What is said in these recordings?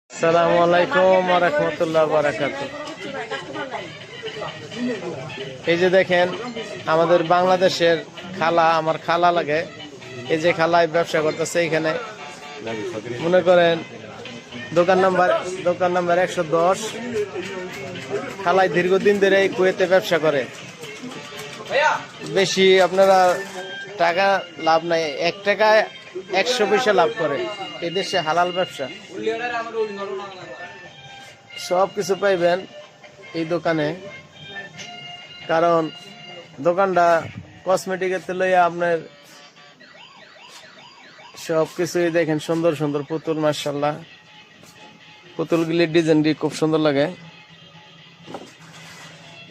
আসসালামু আলাইকুম ওয়া রাহমাতুল্লাহি ওয়া বারাকাতুহু। এই যে দেখেন আমাদের বাংলাদেশের খালা, আমার খালা লাগে, এই যে খালায় ব্যবসা করতেছে এখানে। মনে করেন দোকান নাম্বার 110। খালায় দীর্ঘদিন ধরে এই কুয়েতে ব্যবসা করে। বেশি আপনারা টাকা লাভ নাই, 1 টাকায় 100 পয়সা লাভ করে। এই দেশে হালাল ব্যবসা, সব কিছু পাইবেন এই দোকানে। কারণ দোকানটা কসমেটিকের লইয়া আপনার সব কিছুই দেখেন, সুন্দর সুন্দর পুতুল, মাশাআল্লাহ। পুতুলগুলির ডিজাইনটি খুব সুন্দর লাগে,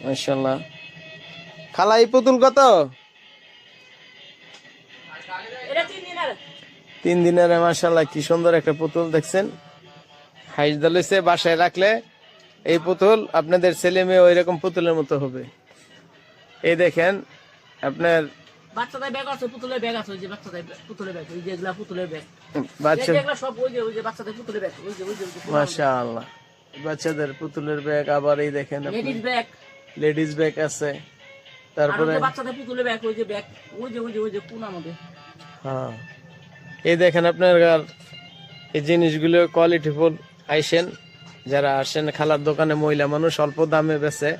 মাশাআল্লাহ। খালা এই পুতুল কত? 3 দিনের। মাশাআল্লাহ, কি সুন্দর একটা পুতুল দেখছেন। হাইস দালইছে, বাসায় রাখলে এই পুতুল আপনাদের ছেলে মেয়ে ওই রকম পুতুলের মতো হবে। এই দেখেন আপনার বাচ্চাদের ব্যাগ আছে, পুতুলের ব্যাগ আছে, ওই যে বাচ্চাদের পুতুলের ব্যাগ, ওই যে এগুলা পুতুলের ব্যাগ, বাচ্চা এগুলা সব ওই যে বাচ্চাদের পুতুলের ব্যাগ, ওই যে মাশাআল্লাহ, বাচ্চাদের পুতুলের ব্যাগ। আবার এই দেখেন লেডিস ব্যাগ আছে, তারপরে বাচ্চাদের পুতুলের ব্যাগ, ওই যে ব্যাগ, ওই যে কোন আমাদের। হ্যাঁ, এই দেখেন আপনার এই জিনিসগুলো কোয়ালিটিফুল। আইসেন, যারা আসেন খালার দোকানে, মহিলা মানুষ, অল্প দামে বেচে।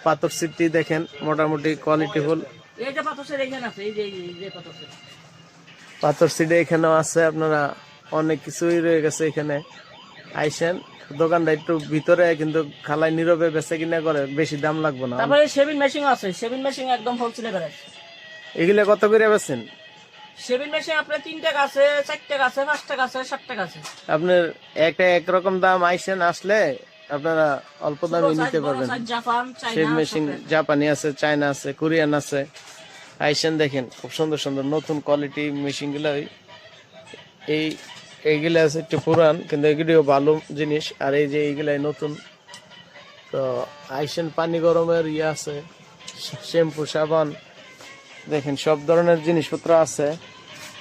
পাথর সিটি দেখেন, মোটামুটি কোয়ালিটিফুল। এই যে পাথর এখানে আছে, এই যে পাথর সিটি এখানেও আছে। আপনারা অনেক কিছুই রয়ে গেছে এখানে। আইসেন, দোকানটা একটু ভিতরে, কিন্তু খালাই নীরবে বেচে কিনা করে, বেশি দাম লাগবে না। তারপরে শেভিং মেশিন আছে, শেভিং মেশিন একদম হোলসেলে বেড়ে। এগুলো কত করে বেচেন? শেভিং মেশিন আপনার 3 টাকা আছে, 4 টাকা আছে, 5 টাকা আছে, 7 টাকা আছে। আপনার একটা একরকম দাম। আইসেন, আসলে আপনারা অল্প দামে নিতে পারবেন। শেভ মেশিন জাপানি আছে, চায়না আছে, কোরিয়ান আছে। আইসেন, দেখেন খুব সুন্দর সুন্দর নতুন কোয়ালিটি মেশিন গুলো। এইগুলা আছে একটু পুরান, কিন্তু এগুলিও ভালো জিনিস। আর এই যে এইগুলাই নতুন। তো আইসেন, পানি গরমের আছে, শ্যাম্পু, সাবান, দেখেন সব ধরনের জিনিসপত্র আছে।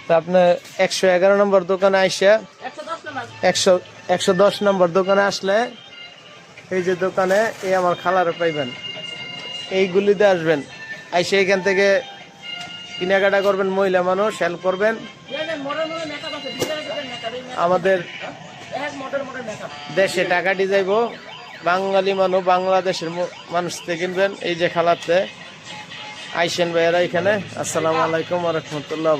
তা আপনার 111 নম্বর দোকানে আইসা, 110 নম্বর দোকানে আসলে, এই যে দোকানে এই আমার খালারে পাইবেন। এইগুলিতে আসবেন, আইসে এখান থেকে কেনাকাটা করবেন, মহিলা মানুষ হেল্প করবেন। আমাদের দেশে টাকাটি যাইব, বাঙালি মানুষ, বাংলাদেশের মানুষ থেকে কিনবেন। এই যে খালাতে আইসেন ভাইয়েরা এখানে। আসসালামু আলাইকুম ওয়া রাহমাতুল্লাহ।